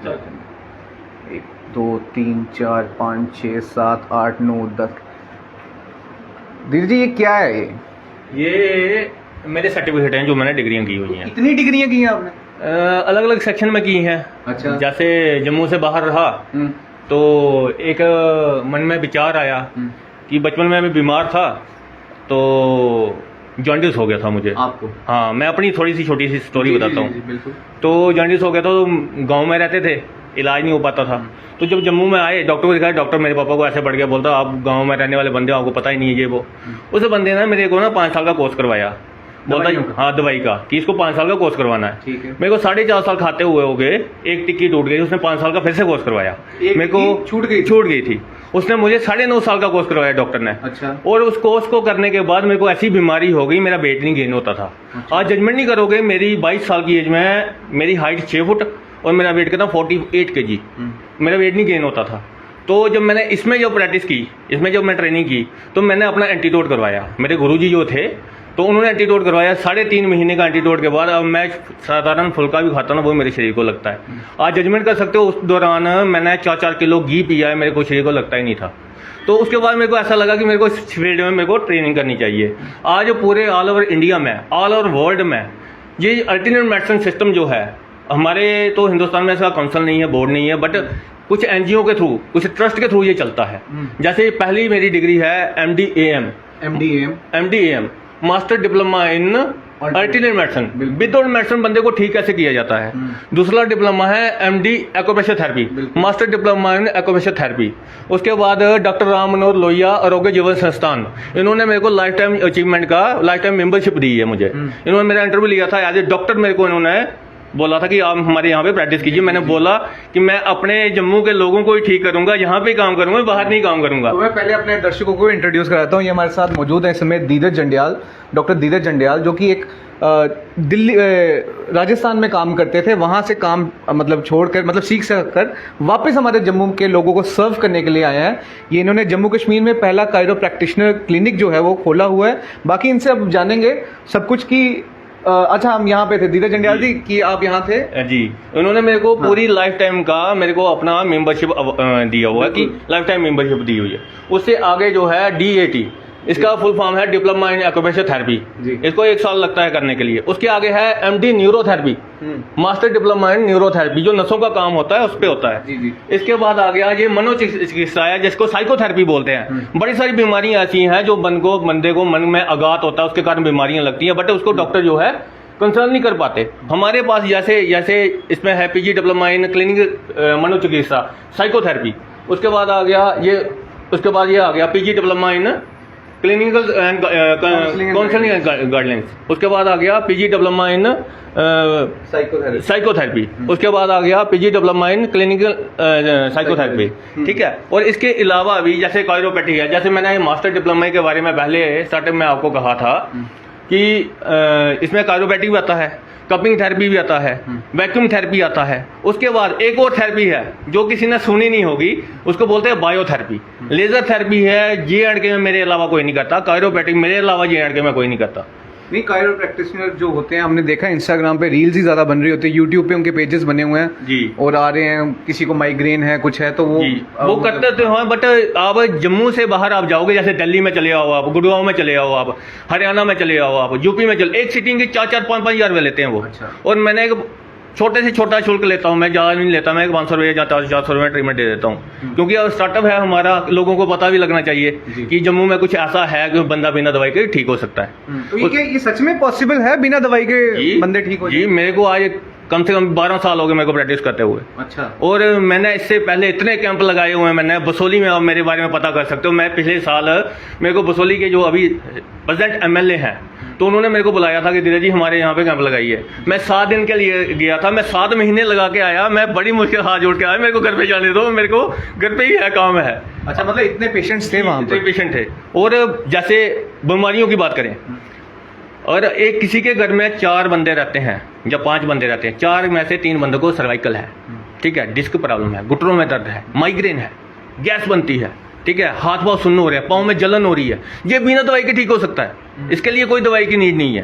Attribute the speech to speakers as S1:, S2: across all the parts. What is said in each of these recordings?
S1: 1 2 3 4 5 6 7 8 9 10। दीदी जी ये क्या है?
S2: ये मेरे सर्टिफिकेट हैं जो मैंने डिग्रियां की हुई हैं।
S1: कितनी डिग्रियां की हैं आपने?
S2: अलग अलग सेक्शन में की हैं।
S1: अच्छा।
S2: जैसे जम्मू से बाहर रहा तो एक मन में विचार आया कि बचपन में मैं बीमार था तो जॉन्डिस हो गया था मुझे।
S1: आपको?
S2: हाँ, मैं अपनी थोड़ी सी छोटी सी स्टोरी बताता हूँ।
S1: बिल्कुल।
S2: तो जॉन्डिस हो गया था, तो गांव में रहते थे, इलाज नहीं हो पाता था। तो जब जम्मू में आए, डॉक्टर को दिखाया, डॉक्टर मेरे पापा को ऐसे बढ़ गया, बोलता आप गांव में रहने वाले बंदे हो, आपको पता ही नहीं है ये वो। उस बंदे ने मेरे को ना 5 साल का कोर्स करवाया, बोलता हाँ दवाई का, कि इसको 5 साल का कोर्स करवाना है।
S1: ठीक है।
S2: मेरे को 4.5 साल खाते हुए हो गए, एक टिक्की टूट गई, उसने 5 साल का फिर से कोर्स करवाया। मेरे को छूट गई थी। उसने मुझे 9.5 साल का कोर्स करवाया डॉक्टर ने।
S1: अच्छा।
S2: और उस कोर्स को करने के बाद मेरे को ऐसी बीमारी हो गई, मेरा वेट नहीं गेन होता था।
S1: अच्छा।
S2: आज जजमेंट नहीं करोगे, मेरी 22 साल की एज में मेरी हाइट 6 फुट और मेरा वेट कितना 48 kg। मेरा वेट नहीं गेन होता था। तो जब मैंने इसमें जब प्रैक्टिस की, इसमें जब मैं ट्रेनिंग की, तो मैंने अपना एंटीडोट करवाया। मेरे गुरुजी जो थे तो उन्होंने एंटीडोट करवाया। 3.5 महीने का एंटीडोट के बाद अब मैं साधारण फुल्का भी खाता हूँ, वो मेरे शरीर को लगता है। आज जजमेंट कर सकते हो, उस दौरान मैंने 4 किलो घी पिया है, मेरे को शरीर को लगता ही नहीं था। तो उसके बाद मेरे को ऐसा लगा कि मेरे को इस फील्ड में मेरे को ट्रेनिंग करनी चाहिए। आज पूरे ऑल ओवर इंडिया में, ऑल ओवर वर्ल्ड में ये अल्टरनेटिव मेडिसिन सिस्टम जो है, हमारे तो हिंदुस्तान में ऐसा काउंसिल नहीं है, बोर्ड नहीं है, बट कुछ एनजीओ के थ्रू, कुछ ट्रस्ट के थ्रू ये चलता है। जैसे पहली मेरी डिग्री है MD/AM, master diploma in alternative medicine. Without medicine बंदे को ठीक कैसे किया जाता है। दूसरा डिप्लोमा है MD acupressure therapy, master diploma in acupressure therapy. उसके बाद डॉक्टर राम मनोहर लोहिया आरोग्य जीवन संस्थान, इन्होंने मेरे को लाइफ टाइम अचीवमेंट का लाइफ टाइम मेंबरशिप दी है मुझे। इन्होंने मेरा इंटरव्यू लिया था एज ए डॉक्टर, मेरे को इन्होंने बोला था कि आप हमारे यहाँ पे प्रैक्टिस कीजिए। मैंने बोला कि मैं अपने जम्मू के लोगों को ही ठीक करूंगा, यहाँ पे काम करूंगा, बाहर नहीं काम करूंगा।
S1: तो मैं पहले अपने दर्शकों को इंट्रोड्यूस कराता हूँ। ये हमारे साथ मौजूद है इस समय धीरज जंडियाल, डॉक्टर धीरज जंडियाल, जो कि एक दिल्ली राजस्थान में काम करते थे। वहाँ से काम मतलब छोड़कर, मतलब सीख कर वापस हमारे जम्मू के लोगों को सर्व करने के लिए आए हैं। ये इन्होंने जम्मू कश्मीर में पहला कायरो प्रैक्टिशनर क्लिनिक जो है वो खोला हुआ है। बाकी इनसे अब जानेंगे सब कुछ की। अच्छा, हम यहाँ पे थे धीरज जंडियाल जी कि आप यहाँ थे
S2: जी। उन्होंने मेरे को पूरी लाइफ टाइम का मेरे को अपना मेंबरशिप दिया हुआ है, कि लाइफ टाइम मेंबरशिप दी हुई है। उससे आगे जो है DAT, इसका फुल फॉर्म है डिप्लोमा इन एक्यूप्रेशर थेरेपी। इसको 1 साल लगता है करने के लिए। उसके आगे है MD neurotherapy, master diploma in neurotherapy, जो नसों का काम होता है उस पे होता है।
S1: जी।
S2: इसके बाद आ गया ये मनोचिकित्सा है, जिसको साइकोथेरेपी बोलते हैं। बड़ी सारी बीमारियां ऐसी हैं जो बंदे को मन में आघात होता है, उसके कारण बीमारियां लगती हैं, बट उसको डॉक्टर जो है कंसर्न नहीं कर पाते। हमारे पास जैसे इसमें है PG डिप्लोमा इन क्लिनिकल मनोचिकित्सा साइकोथेरेपी। उसके बाद आ गया ये आ गया PG diploma in clinical and counselling guidelines. उसके बाद आ गया PG डिप्लोमा इन साइकोथेरेपी। उसके बाद आ गया PG diploma in clinical psychotherapy. ठीक है। और इसके अलावा भी जैसे कायरोपैथी है, जैसे मैंने मास्टर डिप्लोमा के बारे में पहले स्टार्टिंग में आपको कहा था कि इसमें कायरोपैथी भी आता है, कपिंग थेरेपी भी आता है, वैक्यूम थेरेपी आता है। उसके बाद एक और थेरेपी है जो किसी ने सुनी नहीं होगी, उसको बोलते हैं बायोथेरेपी। लेजर थेरेपी है, J&K में मेरे अलावा कोई नहीं करता। कायरोपैथिक मेरे अलावा J&K में कोई नहीं करता।
S1: नहीं, कायरो प्रैक्टिशनर जो होते हैं, हमने देखा इंस्टाग्राम पे रील्स ही ज्यादा बन रही होती है, यूट्यूब पे उनके पेजेस बने हुए हैं
S2: जी, और
S1: आ रहे हैं। किसी को माइग्रेन है, कुछ है, तो वो
S2: करते तो हैं, बट आप जम्मू से बाहर आप जाओगे, जैसे दिल्ली में चले आओ, आप गुड़गांव में चले आओ, आप हरियाणा में चले आओ, आप यूपी में चले, एक सिटिंग के 4-4, 5-5 हज़ार रुपये लेते हैं वो।
S1: अच्छा।
S2: और मैंने एक छोटे से छोटा शुल्क लेता हूँ, मैं ज़्यादा नहीं लेता, मैं 500 रुपये या 400 रुपये ट्रीटमेंट दे देता हूँ। क्योंकि अब स्टार्टअप है हमारा, लोगों को पता भी लगना चाहिए कि जम्मू में कुछ ऐसा है कि बंदा बिना दवाई के ठीक हो सकता है।
S1: तो ये सच में पॉसिबल है बिना दवाई के बंदे ठीक हो?
S2: जी, मेरे को आज कम से कम 12 साल हो गए मेरे को प्रैक्टिस करते हुए।
S1: अच्छा।
S2: और मैंने इससे पहले इतने कैंप लगाए हुए हैं। मैंने बसोली में, आप मेरे बारे में पता कर सकते हो, मैं पिछले साल मेरे को बसोली के जो अभी प्रेजेंट MLA हैं, तो उन्होंने मेरे को बुलाया था कि धीरज जी हमारे यहाँ पे कैंप लगाइए। मैं 7 दिन के लिए गया था, मैं 7 महीने लगा के आया, मैं बड़ी मुश्किल हाथ जोड़ के आया, मेरे को घर पे जाने दो, मेरे को घर पे ही है, काम है।
S1: अच्छा, मतलब इतने पेशेंट्स थे वहाँ पे?
S2: इतने पेशेंट थे। और जैसे बीमारियों की बात करें, और एक किसी के घर में 4 बंदे रहते हैं या 5 बंदे रहते हैं, 4 में से 3 बंदों को सर्वाइकल है, ठीक है, डिस्क प्रॉब्लम है, घुटनों में दर्द है, माइग्रेन है, गैस बनती है, ठीक है, हाथ पाँव सुन्न हो रहे हैं, पाँव में जलन हो रही है, ये बिना दवाई के ठीक हो सकता है। इसके लिए कोई दवाई की नीड नहीं है।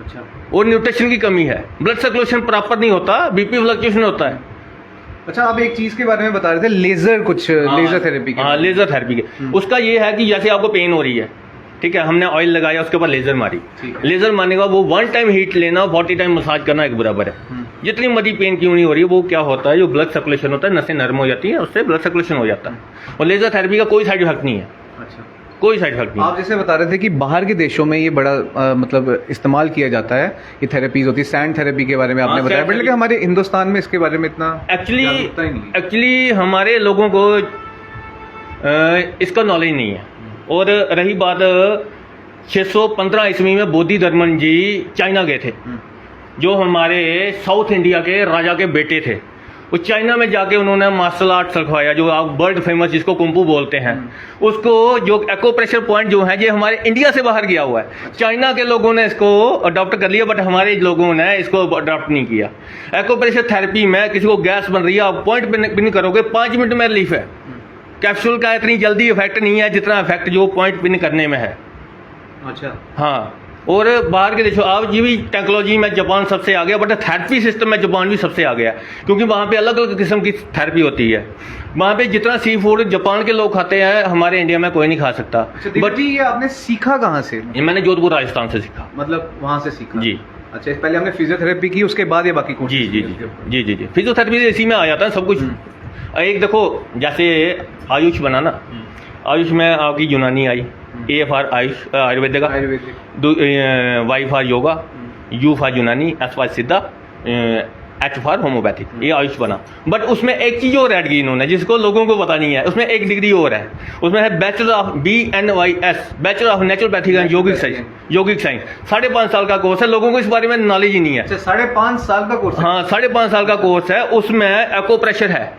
S1: अच्छा।
S2: और न्यूट्रिशन की कमी है, ब्लड सर्कुलेशन प्रॉपर नहीं होता, BP फ्लक्चुएशन होता है,
S1: अच्छा, आप एक चीज के बारे में बता रहे थे, लेजर कुछ लेजर थेरेपी के।
S2: हाँ, लेजर थेरेपी के उसका ये है कि जैसे आपको पेन हो रही है, ठीक है, हमने ऑयल लगाया, उसके ऊपर लेजर मारी, लेजर मारने के बाद वो 1 टाइम हीट लेना 40 टाइम मसाज करना एक बराबर है। जितनी मर्जी पेन क्यों नहीं हो रही है, वो क्या होता है, जो ब्लड सर्कुलेशन होता है, नसें नर्म हो जाती हैं, उससे ब्लड सर्कुलेशन हो जाता है। और लेजर थेरेपी का कोई साइड इफेक्ट नहीं है।
S1: अच्छा,
S2: कोई साइड इफेक्ट नहीं।
S1: आप जैसे बता रहे थे कि बाहर के देशों में ये बड़ा मतलब इस्तेमाल किया जाता है, ये थेरेपीज होती है, सैंड थेरेपी के बारे में आपने बताया, बट लेकिन हमारे हिंदुस्तान में इसके बारे में इतना
S2: एक्चुअली हमारे लोगों को इसका नॉलेज नहीं है। और रही बात 615 ईस्वी में बोधि धर्मन जी चाइना गए थे, जो हमारे साउथ इंडिया के राजा के बेटे थे। वो चाइना में जाके उन्होंने मार्शल आर्ट सिखवाया, जो आप वर्ल्ड फेमस जिसको कुंफू बोलते हैं, उसको जो एक्यूप्रेशर पॉइंट जो है, ये हमारे इंडिया से बाहर गया हुआ है। चाइना के लोगों ने इसको अडॉप्ट कर लिया, बट हमारे लोगों ने इसको अडॉप्ट नहीं किया। एक्यूप्रेशर थेरेपी में किसी को गैस बन रही है, आप पॉइंट पिन करोगे 5 मिनट में रिलीफ है। कैप्सूल का इतनी जल्दी इफेक्ट नहीं है जितना इफेक्ट जो पॉइंट पिन करने में है।
S1: अच्छा,
S2: हाँ। और बाहर के देशों आप जी भी टेक्नोलॉजी में जापान सबसे आ गया, बट थेरेपी सिस्टम में जापान भी सबसे आ गया, क्योंकि वहाँ पे अलग अलग किस्म की थेरेपी होती है। वहाँ पे जितना सी फूड जापान के लोग खाते हैं, हमारे इंडिया में कोई नहीं खा सकता।
S1: बट ये आपने सीखा कहाँ से?
S2: ये मैंने जोधपुर राजस्थान से सीखा।
S1: मतलब वहाँ से सीखा
S2: जी।
S1: अच्छा, पहले हमने फिजियोथेरेपी की, उसके बाद ये बाकी कोर्स?
S2: जी जी जी जी जी फिजियोथेरेपी इसी में आ जाता है सब कुछ। एक देखो, जैसे आयुष बना ना, आयुष में आपकी यूनानी आई, ए फॉर आयुष आयुर्वेद का, Y for yoga, U for Unani, S for Siddha, H for homeopathic, ये आयुष बना। बट उसमें एक चीज़ और ऐड की इन्होंने, जिसको लोगों को पता नहीं है। उसमें एक डिग्री और है, उसमें है bachelor of BNYS, bachelor of naturopathic and yogic science. Yogic science 5.5 साल का कोर्स है, लोगों को इस बारे में नॉलेज ही नहीं है।
S1: 5.5 साल का कोर्स? हाँ,
S2: 5.5 साल का कोर्स है। उसमें एक्यूप्रेशर है,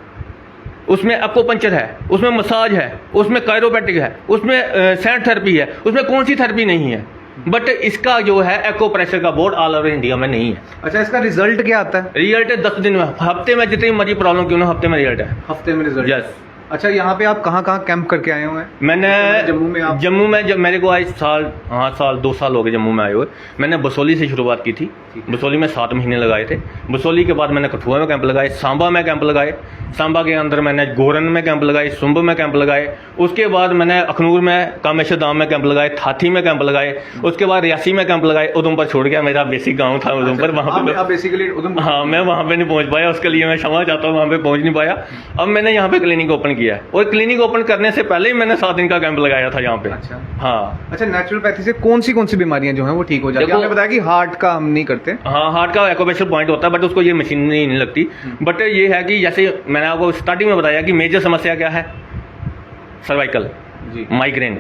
S2: उसमें एक्यूपंक्चर है, उसमें मसाज है, उसमें कायरोप्रैक्टिक है, उसमें सैंड थेरेपी है, उसमें कौन सी थेरेपी नहीं है। बट इसका जो है एक्यूप्रेशर का बोर्ड ऑल ओवर इंडिया में नहीं है।
S1: अच्छा, इसका रिजल्ट क्या आता है?
S2: रिजल्ट है 10 दिन में, हफ्ते में जितनी मर्जी प्रॉब्लम क्यों ना, हफ्ते में रिजल्ट है।
S1: हफ्ते में रिजल्ट?
S2: यस।
S1: अच्छा, यहाँ पे आप कहाँ कहाँ कैंप करके आए हुए हैं?
S2: मैंने जम्मू में जब मेरे को आए 2 साल हो गए जम्मू में आए हुए। मैंने बसोली से शुरुआत की थी, बसोली में 7 महीने लगाए थे। बसोली के बाद मैंने कठुआ में कैंप लगाए, सांबा में कैंप लगाए, सांबा के अंदर मैंने गोरन में कैंप लगाए, सुंब में कैंप लगाए। उसके बाद मैंने अखनूर में कामेश्वर धाम में कैंप लगाए, थाथी में कैंप लगाए। उसके बाद रियासी में कैंप लगाए। उधमपुर छोड़ गया, मेरा बेसिक गाँव था उधमपुर, वहाँ पे
S1: बेसिकली। हाँ,
S2: मैं वहाँ पे नहीं पहुँच पाया, उसके लिए मैं क्षमा चाहता हूँ, वहाँ पे पहुँच नहीं पाया। अब मैंने यहाँ पे क्लिनिक ओपन किया है, और क्लिनिक ओपन करने से पहले ही मैंने 7 दिन का कैंप लगाया था यहाँ पे।
S1: अच्छा,
S2: हाँ।
S1: अच्छा, नेचुरोपैथी से कौन सी बीमारियां जो हैं वो ठीक हो जाती है? आपने बताया कि हार्ट का हम नहीं करते।
S2: हाँ, हार्ट का एक्यूप्रेशर पॉइंट होता है, बट उसको ये मशीन नहीं लगती। बट ये है कि जैसे मैंने आपको स्टार्टिंग में बताया कि मेजर समस्या क्या है, सर्वाइकल, माइग्रेन,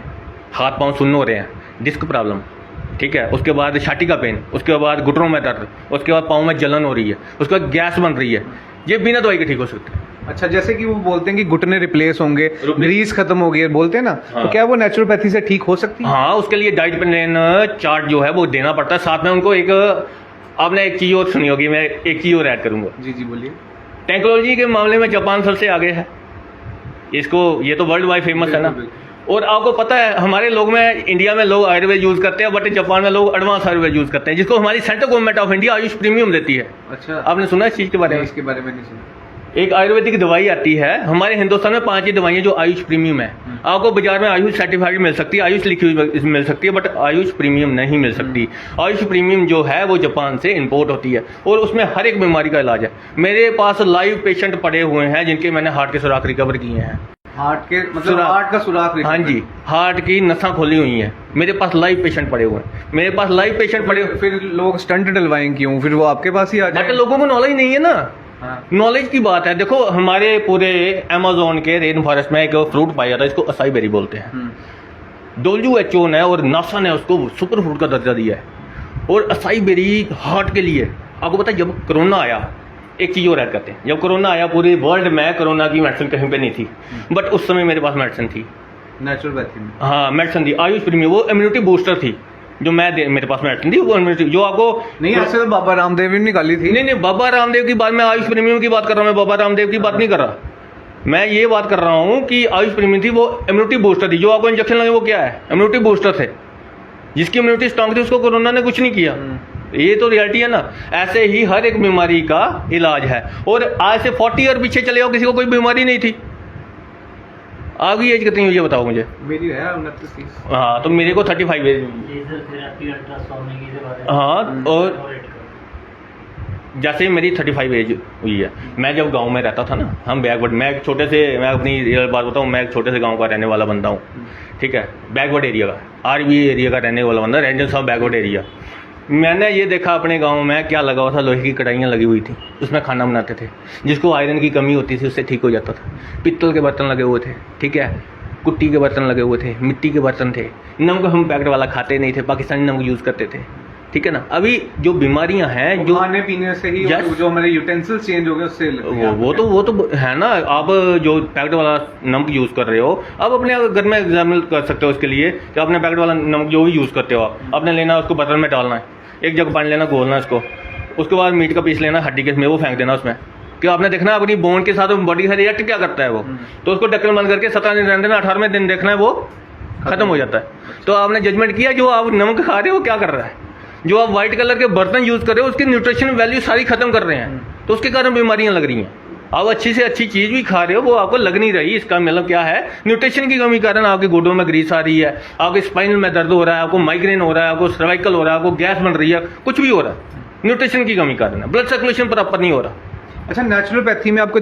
S2: हाथ पांव सुन्न हो रहे हैं, डिस्क प्रॉब्लम, ठीक है, उसके बाद छाती का पेन, उसके बाद घुटनों में दर्द, उसके बाद पाँव में जलन हो रही है, उसके बाद गैस बन रही है, ये बिना दवाई के ठीक हो सकते हैं।
S1: अच्छा, जैसे कि वो बोलते हैं कि घुटने रिप्लेस होंगे, ग्रीस खत्म हो गई बोलते हैं ना,
S2: हाँ।
S1: तो क्या वो नेचुरोपैथी से ठीक हो सकती है?
S2: हाँ, उसके लिए डाइट प्लान चार्ट जो है वो देना पड़ता है। साथ में उनको एक, आपने एक चीज़ और सुनी होगी, मैं एक चीज़ और ऐड करूँगा।
S1: जी जी, बोलिए।
S2: टेक्नोलॉजी के मामले में जापान सबसे आगे है, इसको, ये तो वर्ल्ड वाइड फेमस है ना। और आपको पता है, हमारे लोग में, इंडिया में लोग आयुर्वेद यूज़ करते हैं, बट जापान में लोग एडवांस आयुर्वेद यूज़ करते हैं, जिसको हमारी central government of India Ayush premium देती है।
S1: अच्छा,
S2: आपने सुना इस चीज़ के बारे में?
S1: इसके बारे में नहीं सुना।
S2: एक आयुर्वेदिक दवाई आती है हमारे हिंदुस्तान में, 5 ही दवाइयाँ जो आयुष प्रीमियम है। आपको बाजार में आयुष सर्टिफाइड मिल सकती है, आयुष लिखी हुई मिल सकती है, बट आयुष प्रीमियम नहीं मिल सकती। आयुष प्रीमियम जो है वो जापान से इंपोर्ट होती है, और उसमें हर एक बीमारी का इलाज है। मेरे पास लाइव पेशेंट पड़े हुए हैं जिनके मैंने हार्ट के सुराख रिकवर किए हैं।
S1: हार्ट के मतलब हार्ट का सुराख?
S2: हाँ जी, हार्ट की नसां खोली हुई हैं, मेरे पास लाइव पेशेंट पड़े हुए हैं। मेरे पास लाइव पेशेंट पड़े।
S1: फिर लोग स्टंट डलवाएं क्यों? फिर वो आपके पास ही आ जाए।
S2: बट लोगों को नॉलेज नहीं है ना। नॉलेज की बात है। देखो, हमारे पूरे अमेज़न के रेन फॉरेस्ट में एक फ्रूट पाया जाता है, इसको असाई बेरी बोलते हैं। WHO ने और नासा ने उसको सुपर फ्रूट का दर्जा दिया है। और असाई बेरी हार्ट के लिए, आपको पता है, जब कोरोना आया, एक चीज़ और ऐड करते हैं, जब कोरोना आया पूरे वर्ल्ड में कोरोना की मेडिसिन कहीं पे नहीं थी, बट उस समय मेरे पास मेडिसिन थी,
S1: नेचुरोपैथी में।
S2: हाँ, मेडिसिन थी, आयुष प्रीमियम, वो इम्यूनिटी बूस्टर थी, जो मेरे पास मेडिसिन थी, वो इम्यूनिटी, जो आपको
S1: नहीं, ऐसे तो बाबा रामदेव ने निकाली थी।
S2: नहीं, बाबा रामदेव की बात, मैं आयुष प्रीमियम की बात कर रहा हूँ, मैं बाबा रामदेव की बात नहीं कर रहा। मैं ये बात कर रहा हूँ कि आयुष प्रीमियम थी, वो इम्यूनिटी बूस्टर थी। जो आपको इंजेक्शन लगे वो क्या है? इम्यूनिटी बूस्टर थे। जिसकी इम्यूनिटी स्ट्रांग थी उसको कोरोना ने कुछ नहीं किया। ये तो रियलिटी है ना। ऐसे ही हर एक बीमारी का इलाज है। और आज से 40 ईयर पीछे चले जाओ, किसी को कोई बीमारी नहीं थी। आपकी एज कितनी हुई है बताओ मुझे?
S1: मेरी है 29-30।
S2: हाँ, तो मेरे को 35 एज हुई। हाँ, और जैसे ही मेरी 35 एज हुई है, मैं जब गांव में रहता था ना, हम बैकवर्ड, मैं एक छोटे से, मैं अपनी रियल बात बताऊँ, मैं एक छोटे से गांव का रहने वाला बंदा हूँ, ठीक है, बैकवर्ड एरिया का, आरबी एरिया का रहने वाला बंदा, रेंजर्स ऑफ बैकवर्ड एरिया। मैंने ये देखा अपने गांव में क्या लगा हुआ था, लोहे की कढ़ाइयाँ लगी हुई थी, उसमें खाना बनाते थे। जिसको आयरन की कमी होती थी उससे ठीक हो जाता था। पित्तल के बर्तन लगे हुए थे, ठीक है, कुट्टी के बर्तन लगे हुए थे, मिट्टी के बर्तन थे। नमक हम पैकेट वाला खाते नहीं थे, पाकिस्तानी नमक यूज़ करते थे, ठीक है ना। अभी जो बीमारियां हैं, जो
S1: खाने पीने से ही,
S2: Yes.
S1: जो हमारे यूटेंसिल्स चेंज हो गए उससे
S2: वो तो है ना। आप जो पैकेट वाला नमक यूज़ कर रहे हो, आप अपने घर में एग्जाम्पल कर सकते हो इसके लिए कि अपने पैकेट वाला नमक जो भी यूज़ करते हो, आपने लेना, उसको बर्तन में डालना है, एक जग पानी लेना, घोलना इसको, उसके बाद मीट का पीस लेना, हड्डी के में वो फेंक देना उसमें, कि आपने देखना अपनी बोन के साथ बॉडी का रिएक्ट क्या करता है वो। तो उसको ढक्कन बंद करके 17 दिन रहने देना, 18वें दिन देखना है वो खत्म हो जाता है। तो आपने जजमेंट किया जो आप नमक खा रहे हो क्या कर रहा है। जो आप व्हाइट कलर के बर्तन यूज़ कर रहे हो उसकी न्यूट्रिशन वैल्यू सारी खत्म कर रहे हैं, तो उसके कारण बीमारियां लग रही हैं। आप अच्छी से अच्छी चीज़ भी खा रहे हो, वो आपको लग नहीं रही। इसका मतलब क्या है, न्यूट्रिशन की कमी के कारण आपके घुटनों में ग्रीस आ रही है, आपके स्पाइनल में दर्द हो रहा है, आपको माइग्रेन हो रहा है, आपको सर्वाइकल हो रहा है, आपको गैस बन रही है, कुछ भी हो रहा है, न्यूट्रिशन की कमी कारण है। ब्लड सर्कुलेशन प्रॉपर नहीं हो रहा।
S1: अच्छा, नेचुरोपैथी में आपको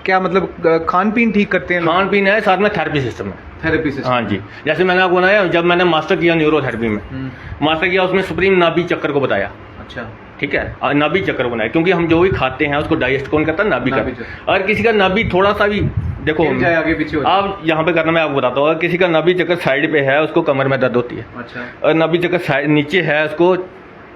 S1: क्या मतलब खान पीन ठीक करते हैं?
S2: खान पीन है, साथ में थेरेपी सिस्टम है।
S1: थेरेपी सिस्टम,
S2: हाँ जी, जैसे मैंने आपको बताया, जब मैंने मास्टर किया न्यूरोथेरेपी में, मास्टर किया, उसमें सुप्रीम नाभि चक्कर को बताया,
S1: अच्छा,
S2: ठीक है, नाभि चक्कर बनाया, क्योंकि हम जो भी खाते हैं उसको डाइजेस्ट कौन करता है, नाभि का। और किसी का नाभि थोड़ा सा भी देखो
S1: आगे पीछे हो,
S2: आप यहाँ पे करना, मैं आपको बताता हूँ, अगर किसी का नाभि चक्कर साइड पे है उसको कमर में दर्द होती है,
S1: अच्छा,
S2: और नाभि चक्कर साइड नीचे है उसको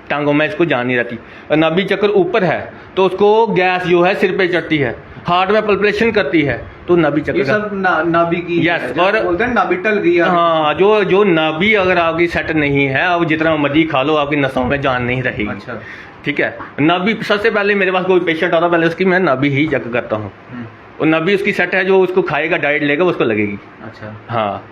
S2: टांगों में इसको जान नहीं रहती, और नाभि चक्कर ऊपर है तो उसको गैस जो है सिर पे चढ़ती है, हार्ट में पल्पलेशन करती है, तो नाभि चक्कर
S1: ये सब नाभि की
S2: यस।
S1: और बोलते हैं नाभि टल गई है।
S2: हाँ, जो नाभि अगर आपकी सेट नहीं है, आप जितना मर्जी खा लो, आपकी नसों में जान नहीं रहेगी,
S1: अच्छा,
S2: ठीक है। नाभि सबसे पहले मेरे पास कोई पेशेंट आता, पहले उसकी मैं नाभि ही चेक करता हूँ, और नाभि उसकी सेट है, जो उसको खाएगा, डाइट लेगा, उसको लगेगी,
S1: अच्छा,
S2: हाँ।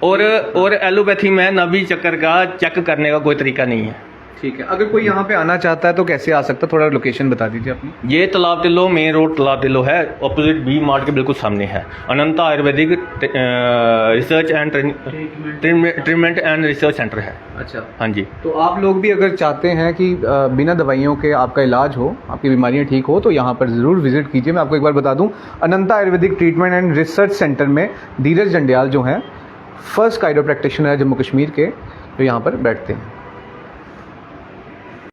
S2: और एलोपैथी में नाभि चक्कर का चेक करने का कोई तरीका नहीं है,
S1: ठीक है। अगर कोई यहाँ पे आना चाहता है तो कैसे आ सकता है? थोड़ा लोकेशन बता दीजिए अपनी।
S2: ये तालाब टिल्लो, मेन रोड तालाब टिल्लो है, ऑपोजिट बी मार्ट के बिल्कुल सामने है। Ananta ayurvedic research and treatment and research centre है।
S1: अच्छा,
S2: हाँ जी।
S1: तो आप लोग भी अगर चाहते हैं कि बिना दवाइयों के आपका इलाज हो, आपकी बीमारियां ठीक हो, तो यहाँ पर ज़रूर विजिट कीजिए। मैं आपको एक बार बता दूँ, Ananta ayurvedic treatment and research centre में धीरज जंडियाल जो हैं फर्स्ट कायरो प्रैक्टिशनर है जम्मू कश्मीर के, जो यहाँ पर बैठते हैं।